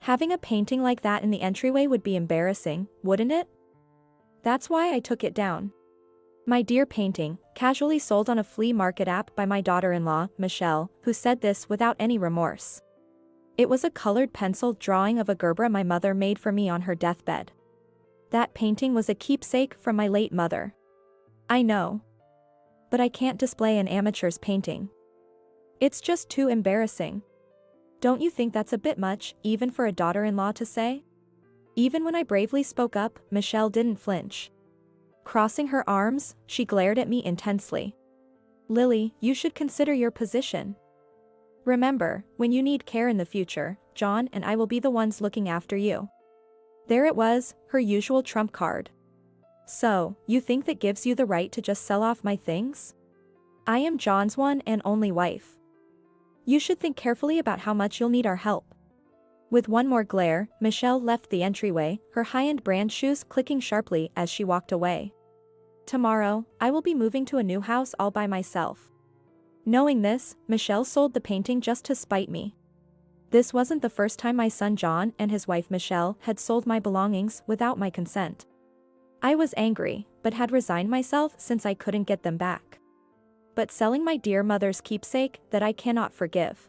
Having a painting like that in the entryway would be embarrassing, wouldn't it? That's why I took it down. My dear painting, casually sold on a flea market app by my daughter-in-law, Michelle, who said this without any remorse. It was a colored pencil drawing of a gerbera my mother made for me on her deathbed. That painting was a keepsake from my late mother. I know. But I can't display an amateur's painting. It's just too embarrassing. Don't you think that's a bit much, even for a daughter-in-law to say? Even when I bravely spoke up, Michelle didn't flinch. Crossing her arms, she glared at me intensely. Lily, you should consider your position. Remember, when you need care in the future, John and I will be the ones looking after you. There it was, her usual trump card. So, you think that gives you the right to just sell off my things? I am John's one and only wife. You should think carefully about how much you'll need our help. With one more glare, Michelle left the entryway, her high-end brand shoes clicking sharply as she walked away. Tomorrow, I will be moving to a new house all by myself. Knowing this, Michelle sold the painting just to spite me. This wasn't the first time my son John and his wife Michelle had sold my belongings without my consent. I was angry, but had resigned myself since I couldn't get them back. But selling my dear mother's keepsake that I cannot forgive.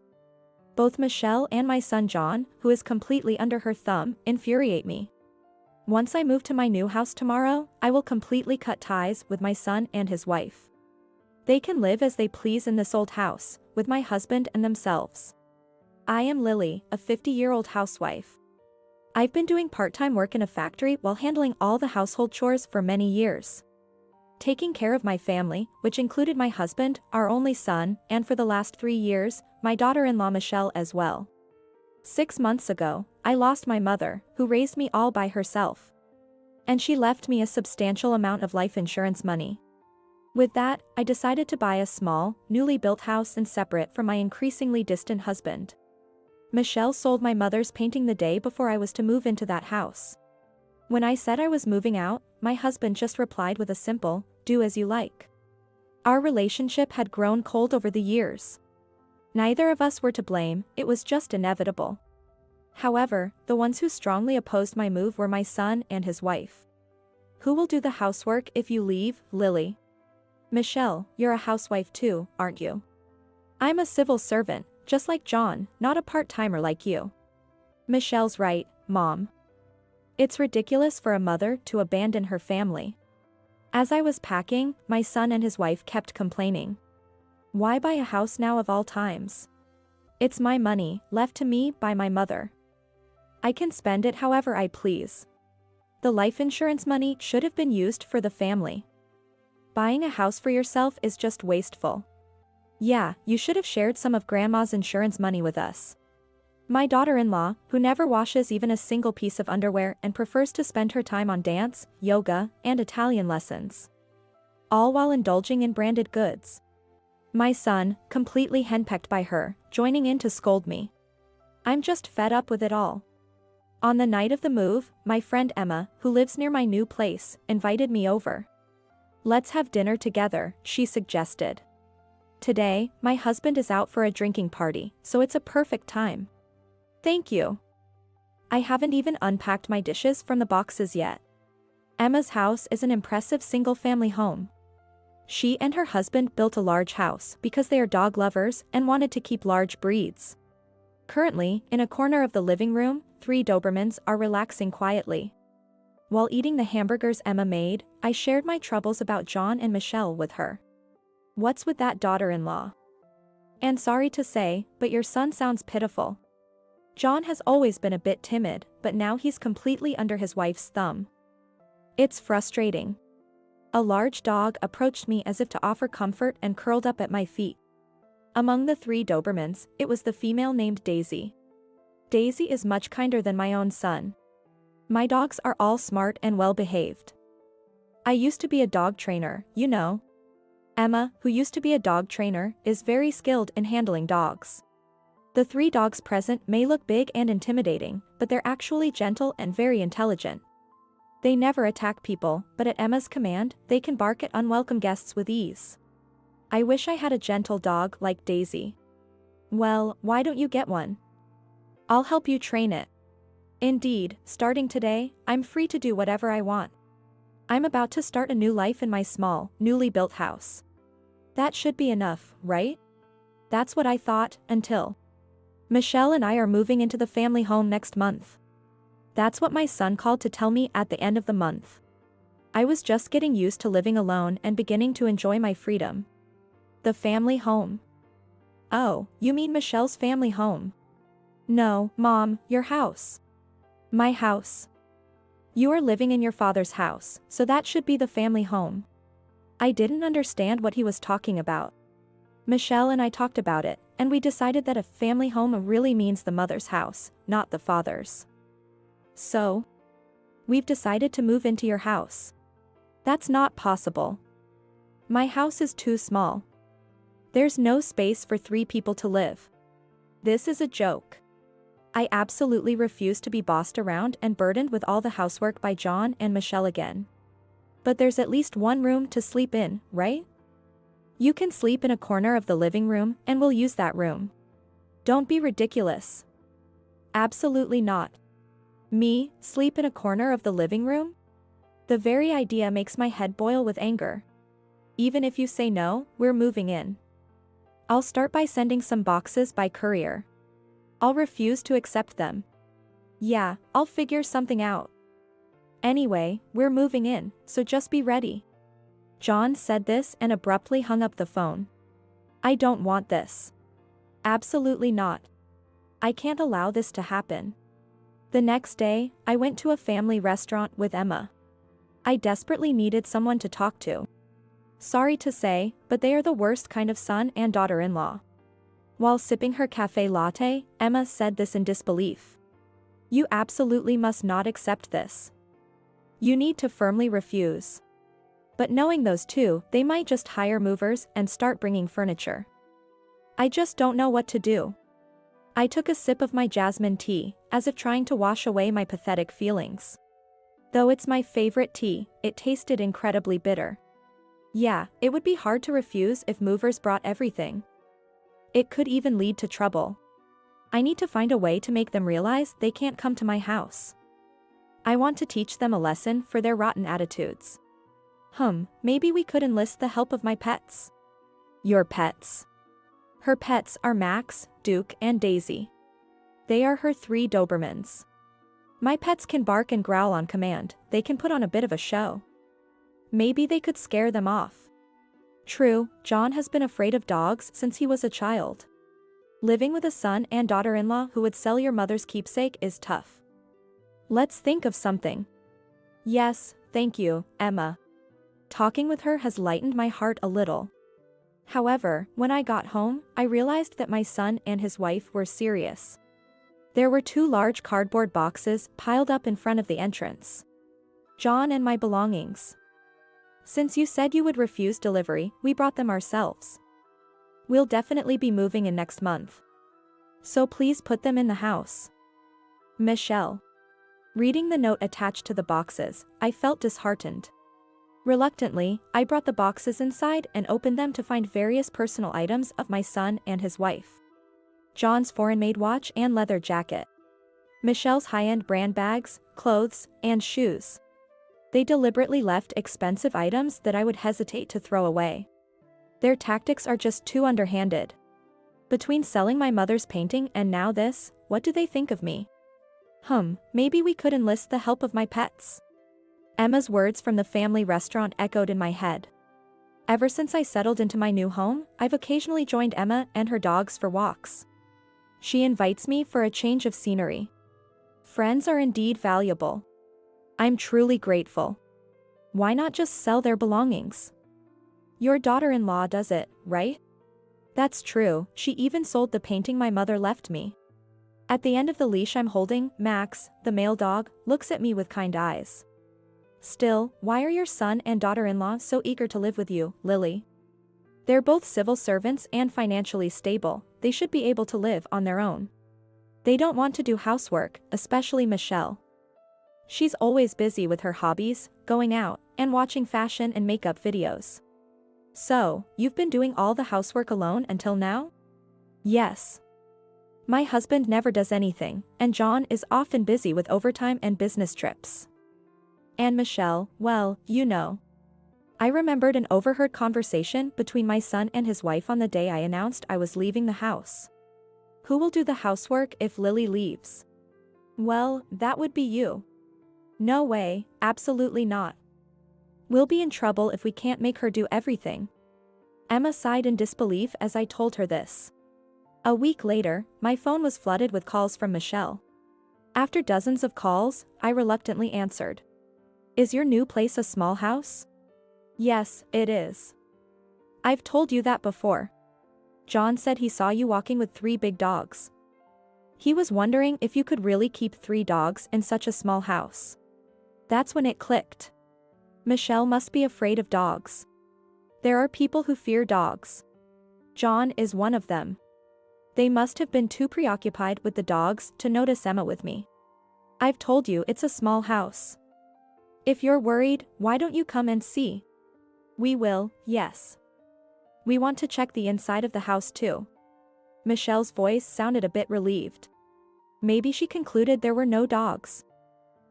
Both Michelle and my son John, who is completely under her thumb, infuriate me. Once I move to my new house tomorrow, I will completely cut ties with my son and his wife. They can live as they please in this old house, with my husband and themselves. I am Lily, a 50-year-old housewife. I've been doing part-time work in a factory while handling all the household chores for many years. Taking care of my family, which included my husband, our only son, and for the last 3 years, my daughter-in-law Michelle as well. 6 months ago, I lost my mother, who raised me all by herself. And she left me a substantial amount of life insurance money. With that, I decided to buy a small, newly built house and separate from my increasingly distant husband. Michelle sold my mother's painting the day before I was to move into that house. When I said I was moving out, my husband just replied with a simple, "Do as you like." Our relationship had grown cold over the years. Neither of us were to blame, it was just inevitable. However, the ones who strongly opposed my move were my son and his wife. Who will do the housework if you leave, Lily? Michelle, you're a housewife too, aren't you? I'm a civil servant, just like John, not a part-timer like you. Michelle's right, Mom. It's ridiculous for a mother to abandon her family. As I was packing, my son and his wife kept complaining. Why buy a house now of all times? It's my money, left to me by my mother. I can spend it however I please. The life insurance money should have been used for the family. Buying a house for yourself is just wasteful. Yeah, you should have shared some of Grandma's insurance money with us. My daughter-in-law, who never washes even a single piece of underwear and prefers to spend her time on dance, yoga, and Italian lessons. All while indulging in branded goods. My son, completely henpecked by her, joining in to scold me. I'm just fed up with it all. On the night of the move, my friend Emma, who lives near my new place, invited me over. Let's have dinner together, she suggested. Today, my husband is out for a drinking party, so it's a perfect time. Thank you. I haven't even unpacked my dishes from the boxes yet. Emma's house is an impressive single-family home. She and her husband built a large house because they are dog lovers and wanted to keep large breeds. Currently, in a corner of the living room, 3 Dobermans are relaxing quietly. While eating the hamburgers Emma made, I shared my troubles about John and Michelle with her. What's with that daughter-in-law? And sorry to say, but your son sounds pitiful. John has always been a bit timid, but now he's completely under his wife's thumb. It's frustrating. A large dog approached me as if to offer comfort and curled up at my feet. Among the 3 Dobermans, it was the female named Daisy. Daisy is much kinder than my own son. My dogs are all smart and well-behaved. I used to be a dog trainer, you know. Emma, who used to be a dog trainer, is very skilled in handling dogs. The 3 dogs present may look big and intimidating, but they're actually gentle and very intelligent. They never attack people, but at Emma's command, they can bark at unwelcome guests with ease. I wish I had a gentle dog like Daisy. Well, why don't you get one? I'll help you train it. Indeed, starting today, I'm free to do whatever I want. I'm about to start a new life in my small, newly built house. That should be enough, right? That's what I thought, until Michelle and I are moving into the family home next month. That's what my son called to tell me at the end of the month. I was just getting used to living alone and beginning to enjoy my freedom. The family home. Oh, you mean Michelle's family home? No, Mom, your house. My house. You are living in your father's house, so that should be the family home. I didn't understand what he was talking about. Michelle and I talked about it, and we decided that a family home really means the mother's house, not the father's. So, we've decided to move into your house. That's not possible. My house is too small. There's no space for 3 people to live. This is a joke. I absolutely refuse to be bossed around and burdened with all the housework by John and Michelle again. But there's at least one room to sleep in, right? You can sleep in a corner of the living room and we'll use that room. Don't be ridiculous. Absolutely not. Me, sleep in a corner of the living room? The very idea makes my head boil with anger. Even if you say no, we're moving in. I'll start by sending some boxes by courier. I'll refuse to accept them. Yeah, I'll figure something out. Anyway, we're moving in, so just be ready. John said this and abruptly hung up the phone. I don't want this. Absolutely not. I can't allow this to happen. The next day, I went to a family restaurant with Emma. I desperately needed someone to talk to. Sorry to say, but they are the worst kind of son and daughter-in-law. While sipping her cafe latte, Emma said this in disbelief. You absolutely must not accept this. You need to firmly refuse. But knowing those two, they might just hire movers and start bringing furniture. I just don't know what to do. I took a sip of my jasmine tea, as if trying to wash away my pathetic feelings. Though it's my favorite tea, it tasted incredibly bitter. Yeah, it would be hard to refuse if movers brought everything. It could even lead to trouble. I need to find a way to make them realize they can't come to my house. I want to teach them a lesson for their rotten attitudes. Maybe we could enlist the help of my pets. Your pets. Her pets are Max, Duke, and Daisy. They are her 3 Dobermans. My pets can bark and growl on command, they can put on a bit of a show. Maybe they could scare them off. True, John has been afraid of dogs since he was a child. Living with a son and daughter-in-law who would sell your mother's keepsake is tough. Let's think of something. Yes, thank you, Emma. Talking with her has lightened my heart a little. However, when I got home, I realized that my son and his wife were serious. There were 2 large cardboard boxes piled up in front of the entrance. John and my belongings. Since you said you would refuse delivery, we brought them ourselves. We'll definitely be moving in next month. So please put them in the house. Michelle. Reading the note attached to the boxes, I felt disheartened. Reluctantly, I brought the boxes inside and opened them to find various personal items of my son and his wife. John's foreign-made watch and leather jacket. Michelle's high-end brand bags, clothes, and shoes. They deliberately left expensive items that I would hesitate to throw away. Their tactics are just too underhanded. Between selling my mother's painting and now this, what do they think of me? Maybe we could enlist the help of my pets. Emma's words from the family restaurant echoed in my head. Ever since I settled into my new home, I've occasionally joined Emma and her dogs for walks. She invites me for a change of scenery. Friends are indeed valuable. I'm truly grateful. Why not just sell their belongings? Your daughter-in-law does it, right? That's true, she even sold the painting my mother left me. At the end of the leash I'm holding, Max, the male dog, looks at me with kind eyes. Still, why are your son and daughter-in-law so eager to live with you, Lily? They're both civil servants and financially stable, they should be able to live on their own. They don't want to do housework, especially Michelle. She's always busy with her hobbies, going out, and watching fashion and makeup videos. So, you've been doing all the housework alone until now? Yes. My husband never does anything, and John is often busy with overtime and business trips. And Michelle, well, you know. I remembered an overheard conversation between my son and his wife on the day I announced I was leaving the house. Who will do the housework if Lily leaves? Well, that would be you. No way, absolutely not. We'll be in trouble if we can't make her do everything. Emma sighed in disbelief as I told her this. A week later, my phone was flooded with calls from Michelle. After dozens of calls, I reluctantly answered. Is your new place a small house? Yes, it is. I've told you that before. John said he saw you walking with 3 big dogs. He was wondering if you could really keep 3 dogs in such a small house. That's when it clicked. Michelle must be afraid of dogs. There are people who fear dogs. John is one of them. They must have been too preoccupied with the dogs to notice Emma with me. I've told you it's a small house. If you're worried, why don't you come and see? We will, yes. We want to check the inside of the house too. Michelle's voice sounded a bit relieved. Maybe she concluded there were no dogs.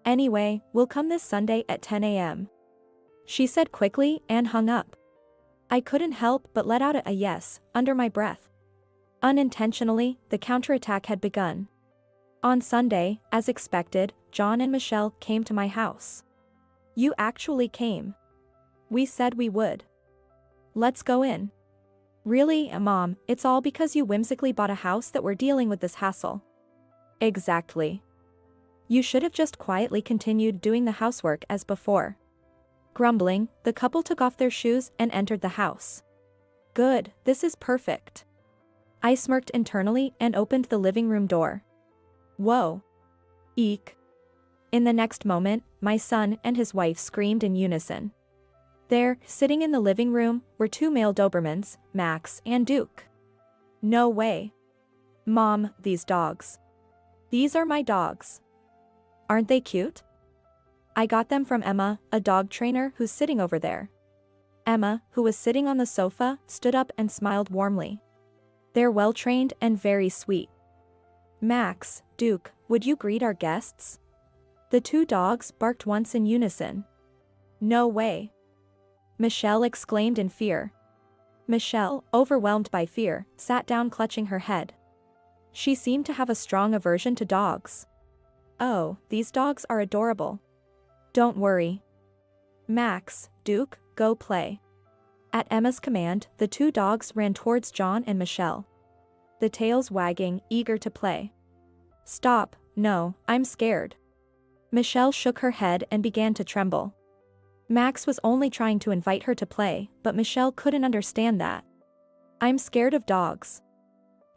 Anyway, we'll come this Sunday at 10 a.m. She said quickly and hung up. I couldn't help but let out a yes, under my breath. Unintentionally, the counterattack had begun. On Sunday, as expected, John and Michelle came to my house. You actually came. We said we would. Let's go in. Really, Mom, it's all because you whimsically bought a house that we're dealing with this hassle. Exactly. You should have just quietly continued doing the housework as before. Grumbling, the couple took off their shoes and entered the house. Good, this is perfect. I smirked internally and opened the living room door. Whoa. Eek. In the next moment, my son and his wife screamed in unison. There, sitting in the living room, were 2 male Dobermans, Max and Duke. No way. Mom, these dogs. These are my dogs. Aren't they cute? I got them from Emma, a dog trainer who's sitting over there. Emma, who was sitting on the sofa, stood up and smiled warmly. They're well-trained and very sweet. Max, Duke, would you greet our guests? The 2 dogs barked once in unison. No way. Michelle exclaimed in fear. Michelle, overwhelmed by fear, sat down clutching her head. She seemed to have a strong aversion to dogs. Oh, these dogs are adorable. Don't worry. Max, Duke, go play. At Emma's command, the 2 dogs ran towards John and Michelle. The tails wagging, eager to play. Stop, no, I'm scared. Michelle shook her head and began to tremble. Max was only trying to invite her to play, but Michelle couldn't understand that. I'm scared of dogs.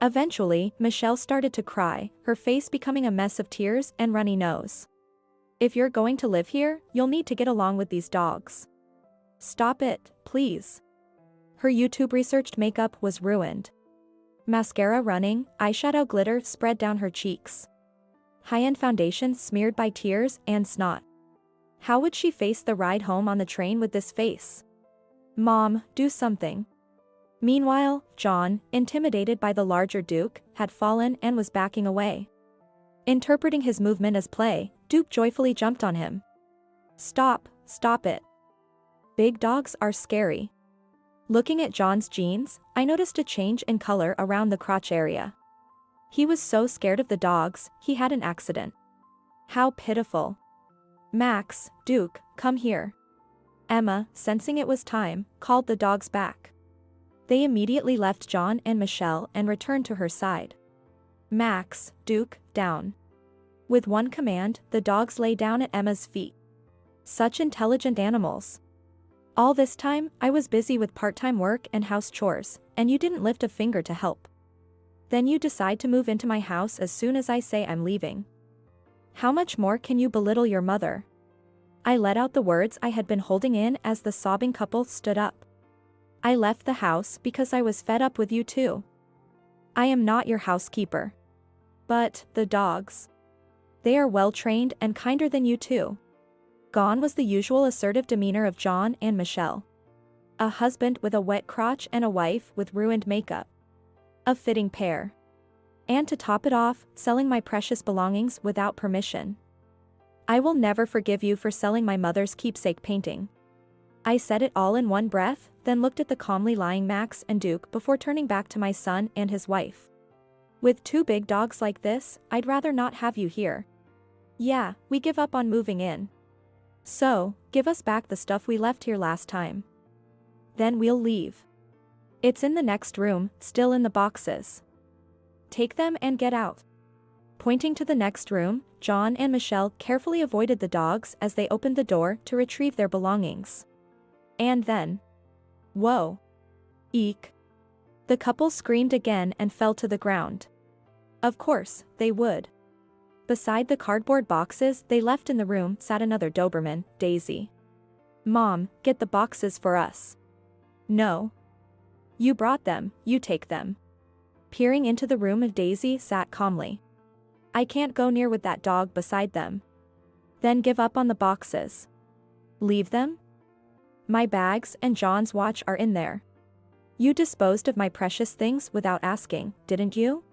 Eventually, Michelle started to cry, her face becoming a mess of tears and runny nose. If you're going to live here, you'll need to get along with these dogs. Stop it, please. Her YouTube-researched makeup was ruined. Mascara running, eyeshadow glitter spread down her cheeks. High-end foundation smeared by tears and snot. How would she face the ride home on the train with this face? Mom, do something. Meanwhile, John, intimidated by the larger Duke, had fallen and was backing away. Interpreting his movement as play, Duke joyfully jumped on him. Stop it. Big dogs are scary. Looking at John's jeans, I noticed a change in color around the crotch area. He was so scared of the dogs, he had an accident. How pitiful. Max, Duke, come here. Emma, sensing it was time, called the dogs back. They immediately left John and Michelle and returned to her side. Max, Duke, down. With one command, the dogs lay down at Emma's feet. Such intelligent animals. All this time, I was busy with part-time work and house chores, and you didn't lift a finger to help. Then you decide to move into my house as soon as I say I'm leaving. How much more can you belittle your mother? I let out the words I had been holding in as the sobbing couple stood up. I left the house because I was fed up with you too. I am not your housekeeper. But, the dogs. They are well-trained and kinder than you too. Gone was the usual assertive demeanor of John and Michelle. A husband with a wet crotch and a wife with ruined makeup. A fitting pair. And to top it off, selling my precious belongings without permission. I will never forgive you for selling my mother's keepsake painting. I said it all in one breath, then looked at the calmly lying Max and Duke before turning back to my son and his wife. With two big dogs like this, I'd rather not have you here. Yeah, we give up on moving in. So, give us back the stuff we left here last time. Then we'll leave. It's in the next room, still in the boxes. Take them and get out. Pointing to the next room, John and Michelle carefully avoided the dogs as they opened the door to retrieve their belongings. And then... Whoa. Eek. The couple screamed again and fell to the ground. Of course, they would. Beside the cardboard boxes they left in the room sat another Doberman, Daisy. Mom, get the boxes for us. No. You brought them, you take them. Peering into the room, Daisy sat calmly. I can't go near with that dog beside them. Then give up on the boxes. Leave them? My bags and John's watch are in there. You disposed of my precious things without asking, didn't you?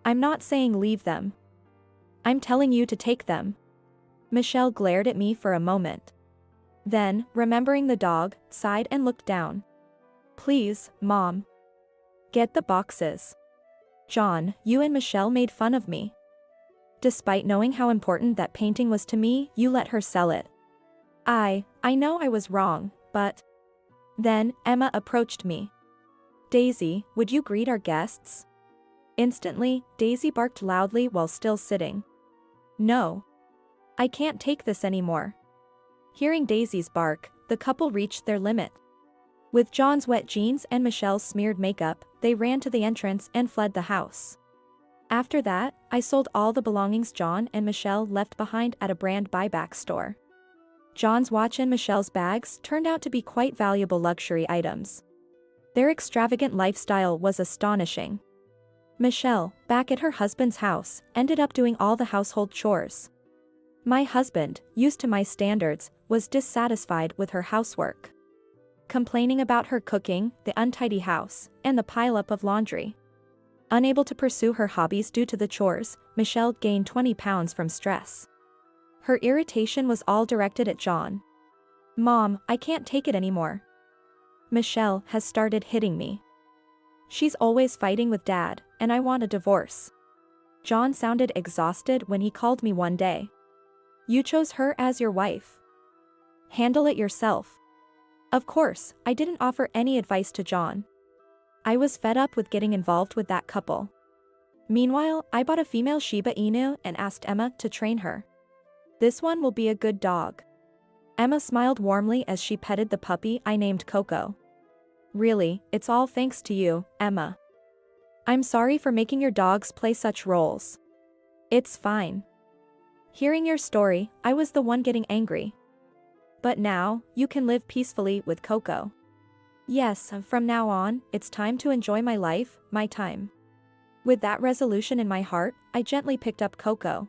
I'm not saying leave them. I'm telling you to take them. Michelle glared at me for a moment. Then, remembering the dog, sighed and looked down. Please, Mom. Get the boxes. John, you and Michelle made fun of me. Despite knowing how important that painting was to me, you let her sell it. I know I was wrong, but... Then, Emma approached me. Daisy, would you greet our guests? Instantly, Daisy barked loudly while still sitting. No. I can't take this anymore. Hearing Daisy's bark, the couple reached their limit. With John's wet jeans and Michelle's smeared makeup, they ran to the entrance and fled the house. After that, I sold all the belongings John and Michelle left behind at a brand buyback store. John's watch and Michelle's bags turned out to be quite valuable luxury items. Their extravagant lifestyle was astonishing. Michelle, back at her husband's house, ended up doing all the household chores. My husband, used to my standards, was dissatisfied with her housework. Complaining about her cooking, the untidy house, and the pileup of laundry. Unable to pursue her hobbies due to the chores, Michelle gained 20 pounds from stress. Her irritation was all directed at John. Mom, I can't take it anymore. Michelle has started hitting me. She's always fighting with Dad, and I want a divorce. John sounded exhausted when he called me one day. You chose her as your wife. Handle it yourself. Of course, I didn't offer any advice to John. I was fed up with getting involved with that couple. Meanwhile, I bought a female Shiba Inu and asked Emma to train her. This one will be a good dog. Emma smiled warmly as she petted the puppy I named Coco. Really, it's all thanks to you, Emma. I'm sorry for making your dogs play such roles. It's fine. Hearing your story, I was the one getting angry. But now, you can live peacefully with Coco. Yes, from now on, it's time to enjoy my life, my time. With that resolution in my heart, I gently picked up Coco.